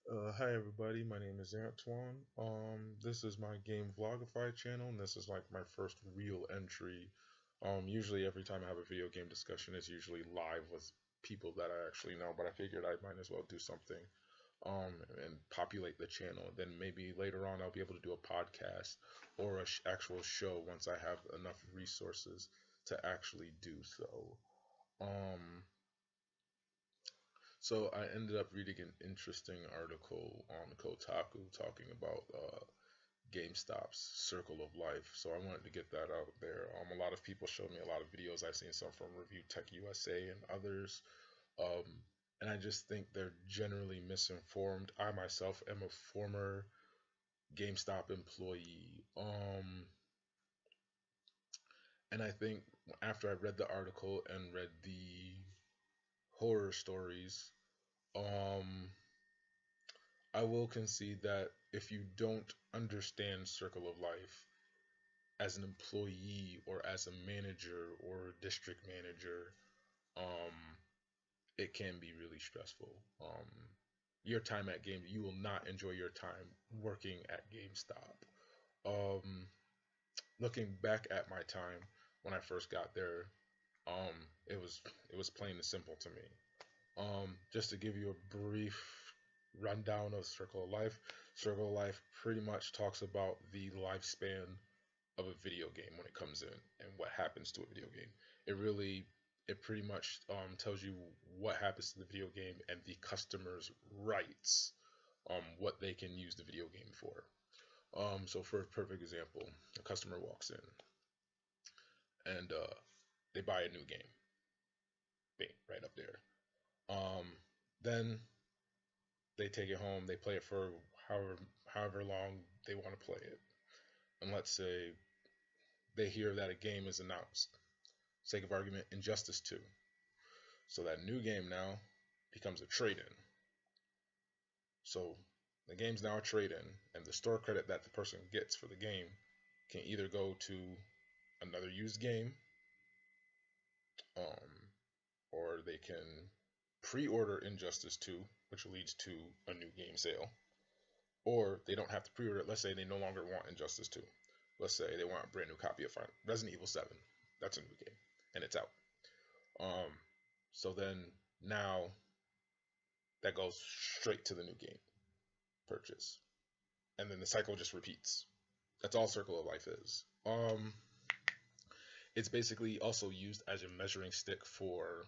Hi everybody, my name is Antoine. This is my GameVLOGify channel, and this is like my first real entry. Usually every time I have a video game discussion, it's usually live with people that I actually know, but I figured I might as well do something, and populate the channel. Then maybe later on I'll be able to do a podcast or a actual show once I have enough resources to actually do so. Um, so I ended up reading an interesting article on Kotaku talking about GameStop's Circle of Life. So I wanted to get that out there. A lot of people showed me a lot of videos. I've seen some from Review Tech USA and others. Um, and I just think they're generally misinformed. I myself am a former GameStop employee. And I think after I read the article and read the horror stories, um, I will concede that if you don't understand Circle of Life as an employee or as a manager or a district manager, um, it can be really stressful. Your time at Game, you will not enjoy your time working at GameStop. Um, Looking back at my time when I first got there, it was plain and simple to me. Just to give you a brief rundown of Circle of Life, Circle of Life pretty much talks about the lifespan of a video game when it comes in and what happens to a video game. It pretty much tells you what happens to the video game and the customer's rights, what they can use the video game for. So for a perfect example, a customer walks in and they buy a new game, bing, right up there. Um, then they take it home, they play it for however long they want to play it. And let's say they hear that a game is announced. Sake of argument, Injustice 2. So that new game now becomes a trade-in. So the game's now a trade-in, and the store credit that the person gets for the game can either go to another used game, um, or they can pre-order Injustice 2, which leads to a new game sale. Or they don't have to pre-order it. Let's say they no longer want Injustice 2. Let's say they want a brand new copy of Resident Evil 7. That's a new game, and it's out. Um, so then now that goes straight to the new game purchase, and then the cycle just repeats. That's all Circle of Life is. It's basically also used as a measuring stick for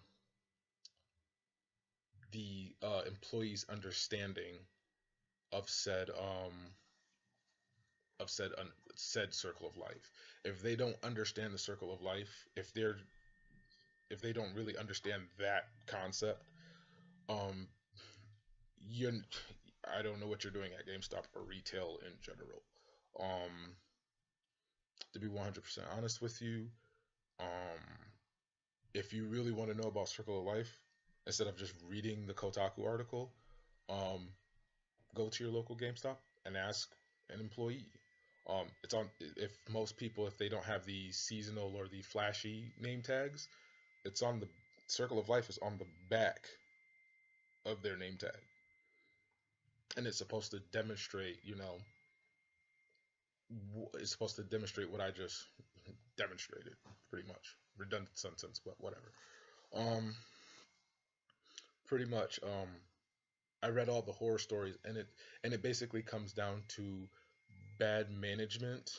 the employee's understanding of said circle of life. If they don't understand the circle of life, if they don't really understand that concept, um, you I don't know what you're doing at GameStop or retail in general. Um, to be 100% honest with you, um, if you really want to know about Circle of Life, instead of just reading the Kotaku article, um, go to your local GameStop and ask an employee. It's on. If most people, if they don't have the seasonal or the flashy name tags, it's on the Circle of Life is on the back of their name tag, and it's supposed to demonstrate, it's supposed to demonstrate what I just demonstrated, pretty much. Redundant sentence, but whatever. Um, Pretty much. I read all the horror stories, and it basically comes down to bad management,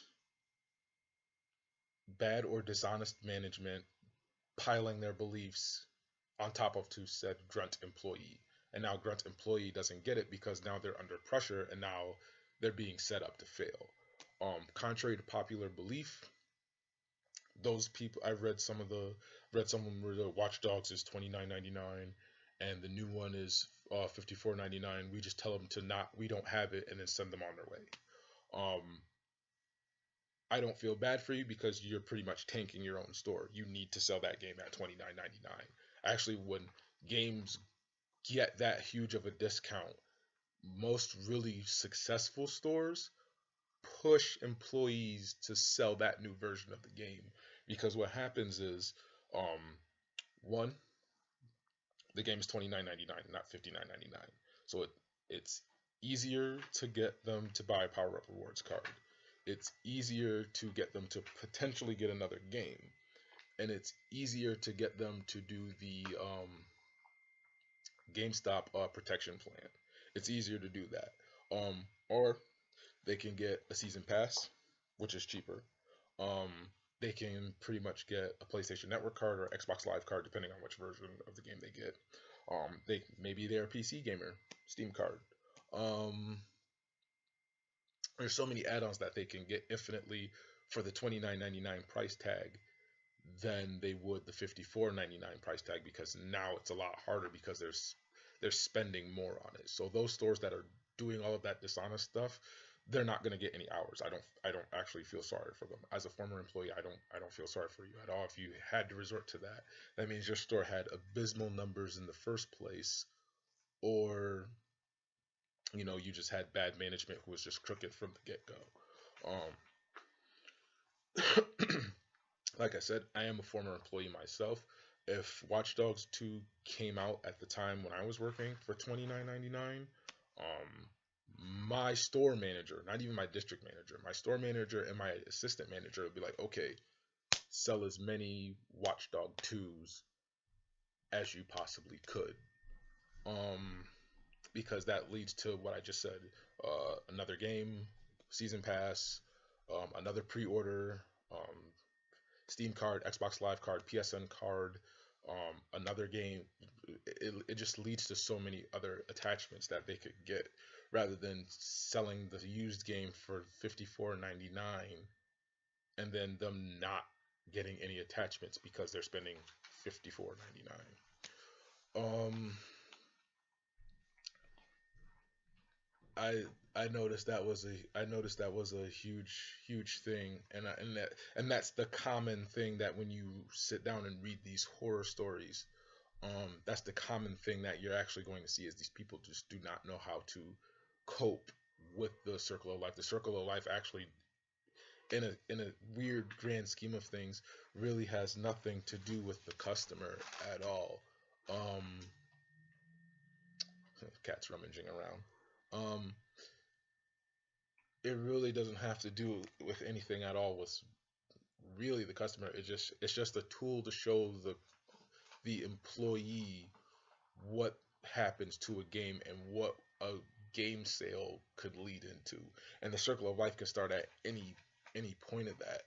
bad or dishonest management, piling their beliefs on top of to said grunt employee. And now grunt employee doesn't get it because now they're under pressure and now they're being set up to fail. Contrary to popular belief, those people I've read some of them where the Watch Dogs is $29.99 and the new one is $54.99. We just tell them to not, we don't have it, and then send them on their way. Um, I don't feel bad for you because you're pretty much tanking your own store. You need to sell that game at $29.99. Actually, when games get that huge of a discount, most really successful stores push employees to sell that new version of the game because what happens is, um, one, the game is $29.99, not $59.99. So it's easier to get them to buy a Power Up Rewards card. It's easier to get them to potentially get another game, and it's easier to get them to do the GameStop protection plan. It's easier to do that. Or they can get a season pass, which is cheaper. Um, they can pretty much get a PlayStation Network card or Xbox Live card, depending on which version of the game they get. Maybe they're a PC gamer, Steam card. Um, there's so many add-ons that they can get infinitely for the $29.99 price tag than they would the $54.99 price tag, because now it's a lot harder because they're spending more on it. So those stores that are doing all of that dishonest stuff, they're not going to get any hours. I don't actually feel sorry for them. As a former employee, I don't feel sorry for you at all if you had to resort to that. That means your store had abysmal numbers in the first place, or you just had bad management who was just crooked from the get-go. Like I said, I am a former employee myself. If Watch Dogs 2 came out at the time when I was working for $29.99, my store manager, not even my district manager, my store manager and my assistant manager would be like, okay, sell as many Watch Dog 2s as you possibly could. Because that leads to what I just said, another game, season pass, another pre-order, Steam card, Xbox Live card, PSN card, another game. It just leads to so many other attachments that they could get, rather than selling the used game for $54.99 and then them not getting any attachments because they're spending $54.99. I I noticed that was a huge thing, and that's the common thing, that when you sit down and read these horror stories, that's the common thing that you're actually going to see, is these people just do not know how to cope with the circle of life. The circle of life actually, in a weird grand scheme of things, really has nothing to do with the customer at all. Um, Cat's rummaging around. It really doesn't have to do with anything at all with really the customer. It's just a tool to show the employee what happens to a game and what a game sale could lead into. And the circle of life can start at any point of that.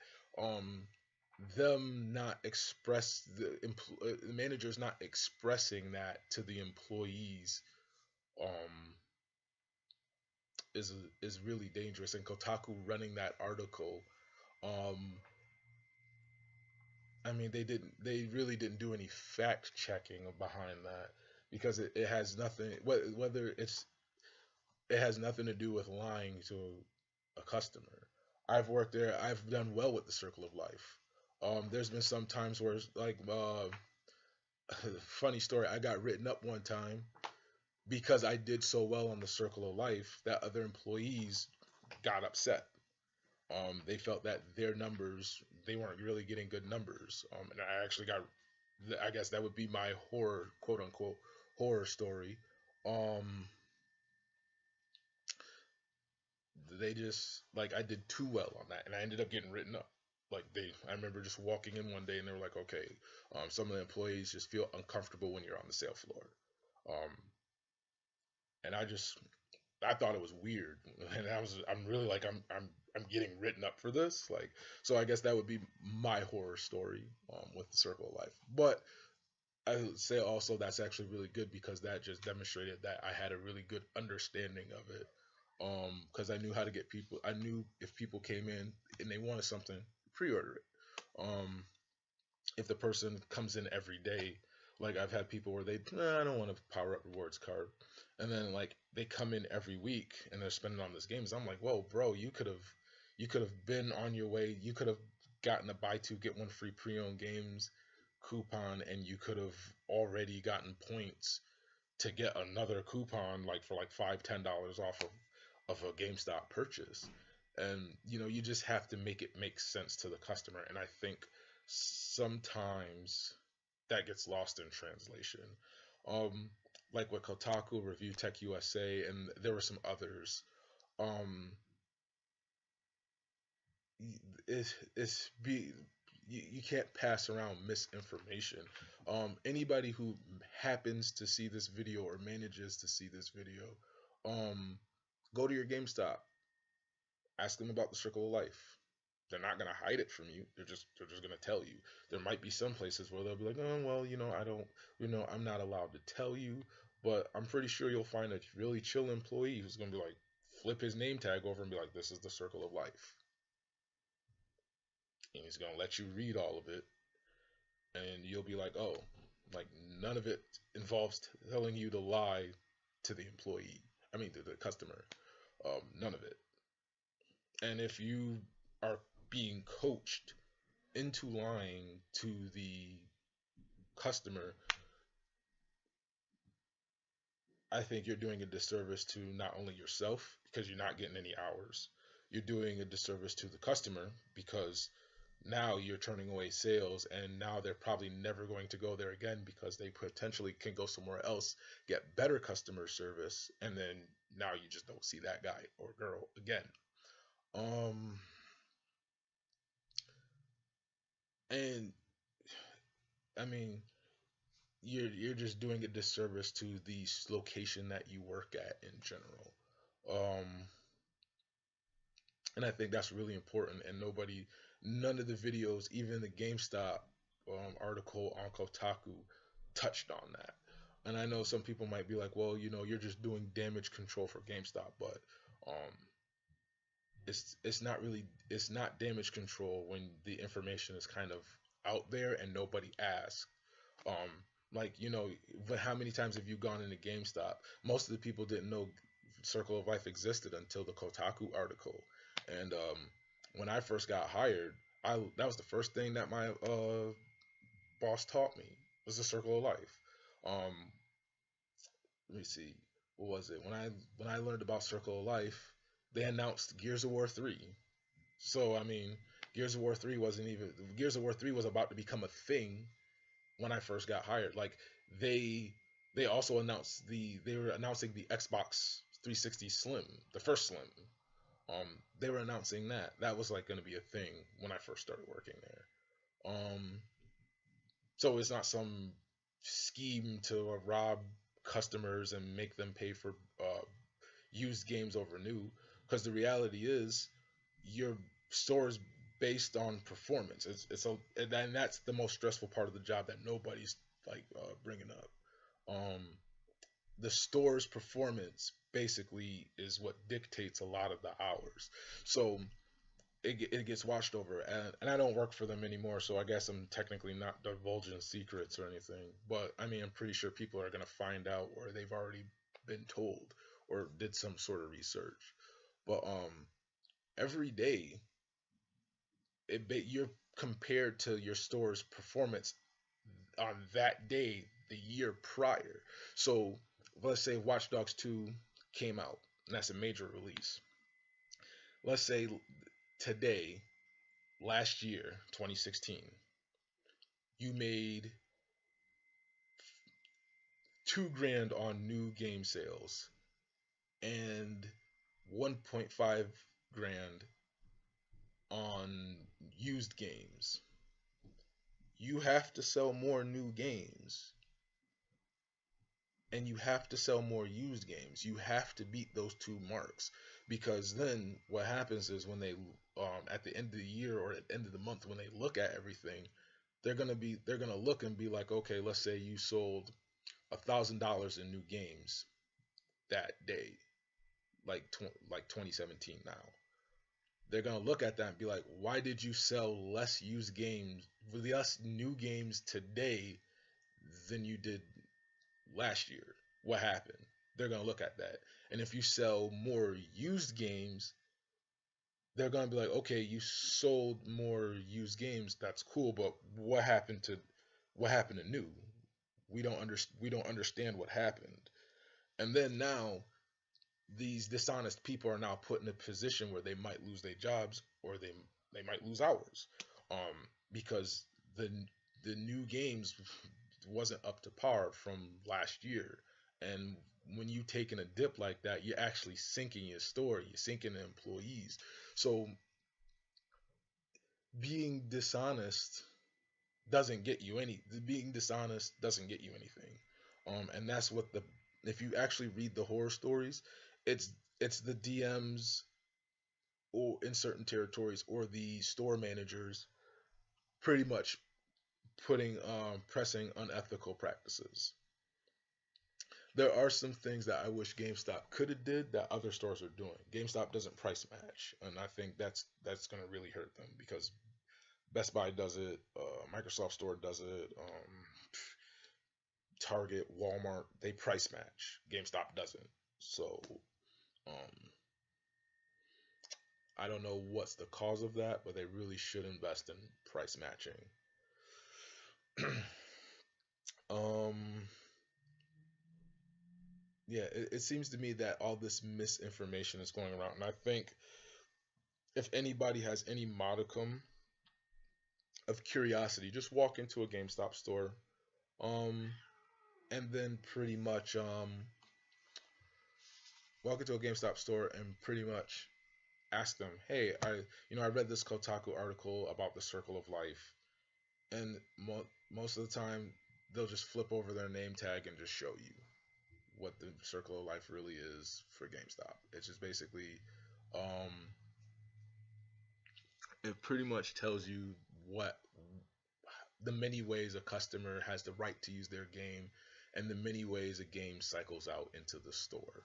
Them not express the manager's not expressing that to the employees, um is is really dangerous. And Kotaku running that article, um I mean, they really didn't do any fact checking behind that, because it has nothing, whether it has nothing to do with lying to a customer. I've worked there. I've done well with the circle of life. There's been some times where it's like, funny story, I got written up one time because I did so well on the circle of life that other employees got upset. They felt that their numbers, they weren't really getting good numbers. And I actually got, I guess that would be my horror, quote unquote, horror story. Um, they just, like, I did too well on that, and I ended up getting written up. Like, I remember just walking in one day and they were like, okay, some of the employees just feel uncomfortable when you're on the sale floor. Um, and I thought it was weird, and I'm really like, I'm getting written up for this, like. So I guess that would be my horror story, with the circle of life. But I would say also that's actually really good, because that just demonstrated that I had a really good understanding of it. Because I knew how to get people. I knew if people came in and they wanted something, pre-order it. If the person comes in every day, like, I've had people where I don't want a power up rewards card, and then, like, they come in every week and they're spending on this games. I'm like, whoa, bro, you could have been on your way. You could have gotten a buy two get one free pre-owned games coupon, and you could have already gotten points to get another coupon, like, for like $5-10 off of a GameStop purchase. And you just have to make it make sense to the customer. And I think sometimes that gets lost in translation. Um, like with Kotaku, Review Tech USA, and there were some others. Um, it's be you can't pass around misinformation. Anybody who happens to see this video or manages to see this video, um, go to your GameStop, ask them about the circle of life. They're not gonna hide it from you. They're just gonna tell you. There might be some places where they'll be like, oh well, I don't, I'm not allowed to tell you. But I'm pretty sure you'll find a really chill employee who's gonna be like, flip his name tag over and be like, this is the circle of life, and he's gonna let you read all of it, and you'll be like, oh, like none of it involves telling you to lie to the employee. I mean, to the customer. None of it. And if you are being coached into lying to the customer, I think you're doing a disservice to not only yourself because you're not getting any hours, you're doing a disservice to the customer because now you're turning away sales, and now they're probably never going to go there again because they potentially can go somewhere else, get better customer service, and then now you just don't see that guy or girl again. Um, and I mean, you're just doing a disservice to the location that you work at in general. Um, and I think that's really important. And none of the videos, even the GameStop article on Kotaku, touched on that. And I know some people might be like, well, you're just doing damage control for GameStop, but um, it's not damage control when the information is kind of out there and nobody asks. Um, like, but how many times have you gone into GameStop? Most of the people didn't know Circle of Life existed until the Kotaku article. And when I first got hired, I that was the first thing that my boss taught me was the Circle of Life. Um, Let me see, what was it? When I learned about Circle of Life, they announced Gears of War 3. So I mean, Gears of War 3 was about to become a thing when I first got hired. Like they they also announced they were announcing the Xbox 360 Slim, the first Slim. They were announcing that was like going to be a thing when I first started working there. So it's not some scheme to rob customers and make them pay for used games over new, because the reality is your store is based on performance. And that's the most stressful part of the job that nobody's like bringing up. Um, the store's performance basically is what dictates a lot of the hours. So it gets watched over, and I don't work for them anymore, so I guess I'm technically not divulging secrets or anything. But I mean, I'm pretty sure people are gonna find out, or they've already been told, or did some sort of research. But every day, you're compared to your store's performance on that day the year prior. So let's say Watch Dogs 2 came out, and that's a major release. Let's say today, last year, 2016, you made $2,000 on new game sales and 1.5 grand on used games. You have to sell more new games and you have to sell more used games. You have to beat those two marks, because then what happens is when they at the end of the year or at the end of the month, when they look at everything, they're gonna look and be like, okay, let's say you sold $1,000 in new games that day, like 2017 now. They're gonna look at that and be like, why did you sell less used games, less new games today than you did last year? What happened? They're gonna look at that. And if you sell more used games, they're gonna be like, okay, you sold more used games, that's cool, but what happened to new? We don't understand what happened. And then now these dishonest people are now put in a position where they might lose their jobs, or they might lose hours, because the new games wasn't up to par from last year, And when you taking a dip like that, you're actually sinking your store, you're sinking the employees. So being dishonest doesn't get you any being dishonest doesn't get you anything. And that's what the if you actually read the horror stories, it's it's the DMs or in certain territories or the store managers pretty much putting pressing unethical practices. There are some things that I wish GameStop could have did that other stores are doing. GameStop doesn't price match, and I think that's going to really hurt them because Best Buy does it, Microsoft Store does it, Target, Walmart, they price match. GameStop doesn't. So um, I don't know what's the cause of that, but they really should invest in price matching. um, yeah, it seems to me that all this misinformation is going around, and I think if anybody has any modicum of curiosity, just walk into a GameStop store, um, and then pretty much walk into a GameStop store and pretty much ask them, hey, I read this Kotaku article about the circle of life, and most of the time they'll just flip over their name tag and just show you what the circle of life really is for GameStop. It's just basically, um, it pretty much tells you what the many ways a customer has the right to use their game and the many ways a game cycles out into the store.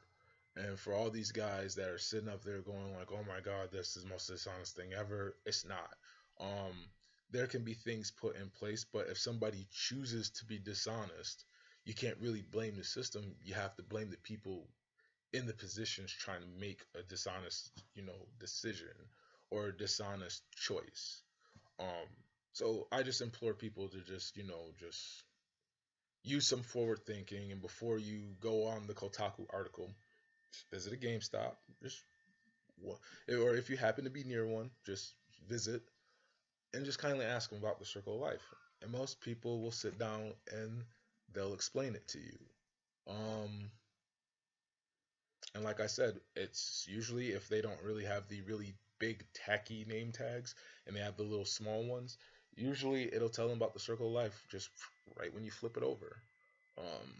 And for all these guys that are sitting up there going like, "Oh my God, this is the most dishonest thing ever," it's not. Um, there can be things put in place, but if somebody chooses to be dishonest, you can't really blame the system. You have to blame the people in the positions trying to make a dishonest, decision or a dishonest choice. Um, so I just implore people to just use some forward thinking, and before you go on the Kotaku article, visit a GameStop. Just or if you happen to be near one, just visit and just kindly ask them about the circle of life. And most people will sit down and they'll explain it to you. Um, and like I said, it's usually if they don't really have the really big tacky name tags and they have the little small ones, usually it'll tell them about the circle of life just right when you flip it over. Um,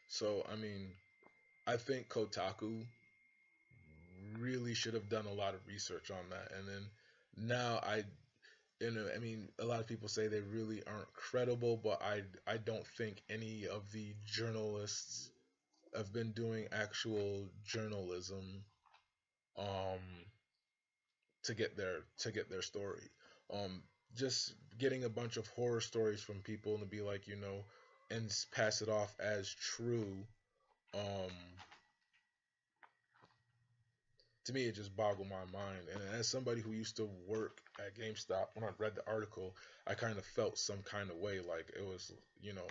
so I mean, I think Kotaku really should have done a lot of research on that. And then now I mean, a lot of people say they really aren't credible, but I don't think any of the journalists have been doing actual journalism um to get their story. Um, just getting a bunch of horror stories from people and to be like, and pass it off as true. Um, to me, it just boggled my mind. And as somebody who used to work at GameStop, when I read the article, I kind of felt some kind of way, like it was,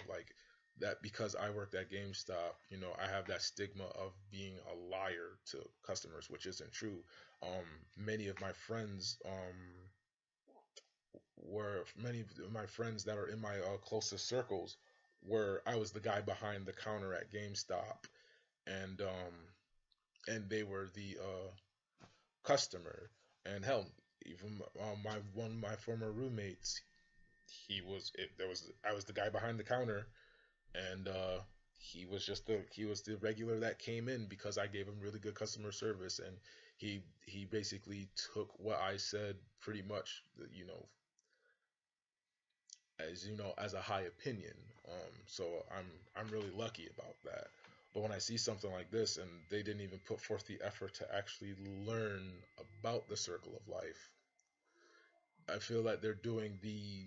like that because I worked at GameStop, I have that stigma of being a liar to customers, which isn't true. Many of my friends, were many of my friends that are in my closest circles, where I was the guy behind the counter at GameStop, and they were the customer. And hell, even my former roommates, there was I was the guy behind the counter, and he was the regular that came in because I gave him really good customer service, and he basically took what I said pretty much, as a high opinion. So I'm really lucky about that. But when I see something like this and they didn't even put forth the effort to actually learn about the circle of life, I feel like they're doing the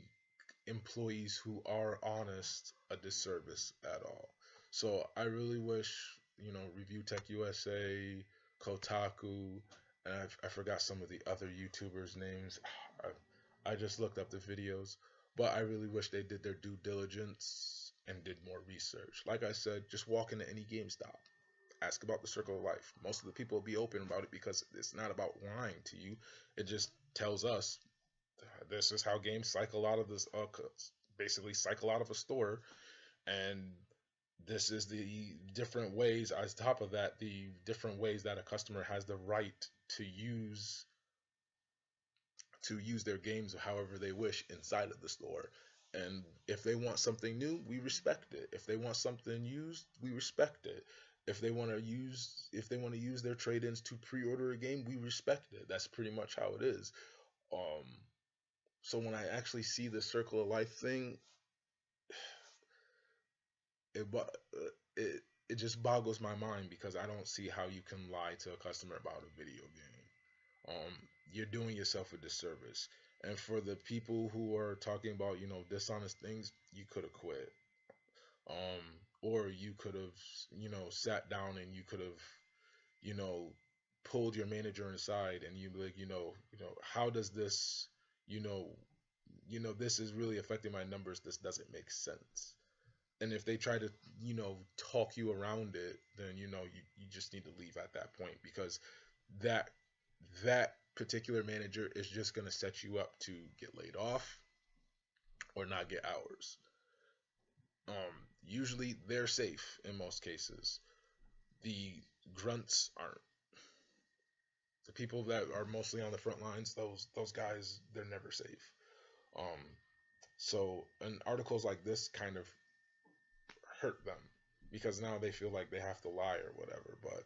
employees who are honest a disservice at all. So I really wish, Review Tech USA, Kotaku, and I forgot some of the other YouTubers' names. I just looked up the videos, but I really wish they did their due diligence and did more research. Like I said, just walk into any GameStop, ask about the circle of life. Most of the people will be open about it because it's not about lying to you. It just tells us this is how games cycle out of this, basically cycle out of a store, and this is the different ways, on top of that, the different ways that a customer has the right to use their games however they wish inside of the store. And if they want something new, we respect it. If they want something used, we respect it. If they want to use their trade-ins to pre-order a game, we respect it. That's pretty much how it is. Um, so when I actually see the circle of life thing, it it it just boggles my mind because I don't see how you can lie to a customer about a video game. You're doing yourself a disservice. And for the people who are talking about, dishonest things, you could have quit. Um, or you could have, sat down and you could have, you know, pulled your manager aside and you like, how does this, you know, this is really affecting my numbers. This doesn't make sense. And if they try to, talk you around it, then you just need to leave at that point because that that particular manager is just going to set you up to get laid off or not get hours. Usually they're safe in most cases. The grunts aren't. The people that are mostly on the front lines, those guys, they're never safe. Um, so and articles like this kind of hurt them because now they feel like they have to lie or whatever. But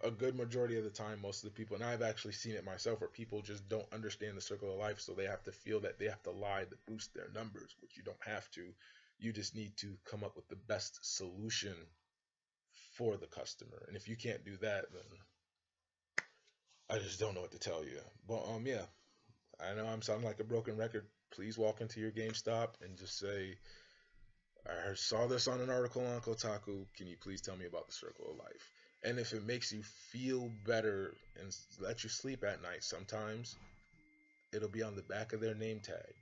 a good majority of the time, most of the people, and I've actually seen it myself, where people just don't understand the circle of life, so they have to feel that they have to lie to boost their numbers, which you don't have to. You just need to come up with the best solution for the customer. And if you can't do that, then I just don't know what to tell you. But yeah, I know I'm sounding like a broken record. Please walk into your GameStop and just say, I saw this on an article on Kotaku. Can you please tell me about the circle of life? And if it makes you feel better and let you sleep at night, sometimes it'll be on the back of their name tag.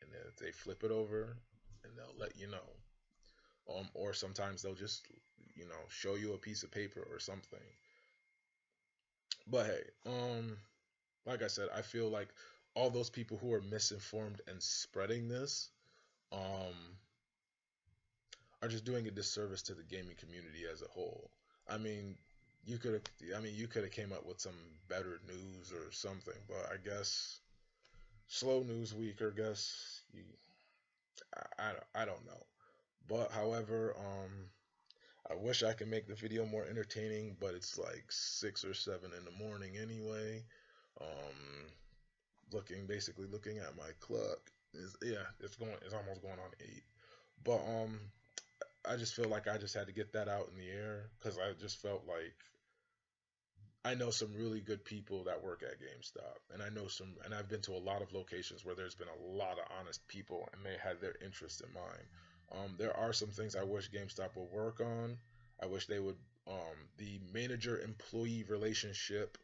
And then if they flip it over, and they'll let you know. Or sometimes they'll just, show you a piece of paper or something. But hey, like I said, I feel like all those people who are misinformed and spreading this, um, are just doing a disservice to the gaming community as a whole. I mean, you could have came up with some better news or something, but I guess slow news week, I guess I don't know. But however, I wish I could make the video more entertaining, but it's like 6 or 7 in the morning anyway. Um, looking at my clock is, yeah, it's almost going on 8. But I just feel like I just had to get that out in the air because I just felt like I know some really good people that work at GameStop, and I've been to a lot of locations where there's been a lot of honest people, and they had their interests in mind. There are some things I wish GameStop would work on. I wish they would. The manager-employee relationship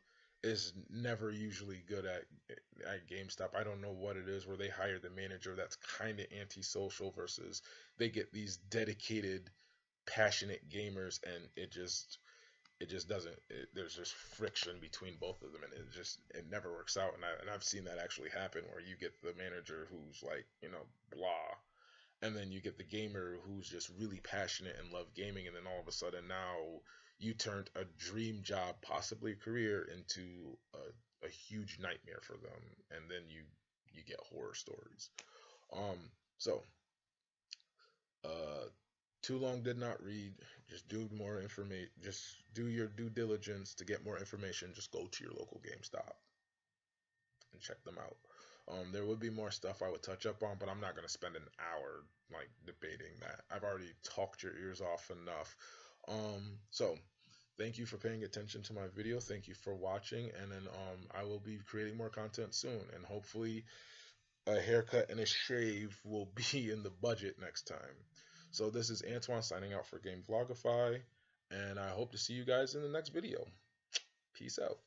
is never usually good at GameStop. I don't know what it is where they hire the manager that's kind of antisocial versus they get these dedicated, passionate gamers, and it just doesn't. There's just friction between both of them, and it never works out. And I've seen that actually happen where you get the manager who's like blah, and then you get the gamer who's just really passionate and love gaming, and then all of a sudden now you turned a dream job, possibly a career, into a huge nightmare for them, and then you get horror stories. So uh, too long did not read. Just do more information. Just do your due diligence to get more information. Just go to your local GameStop and check them out. There would be more stuff I would touch up on, but I'm not gonna spend an hour like debating that. I've already talked your ears off enough. So thank you for paying attention to my video. Thank you for watching, and then I will be creating more content soon, and hopefully a haircut and a shave will be in the budget next time. So this is Antoine signing out for GameVLOGify, and I hope to see you guys in the next video. Peace out.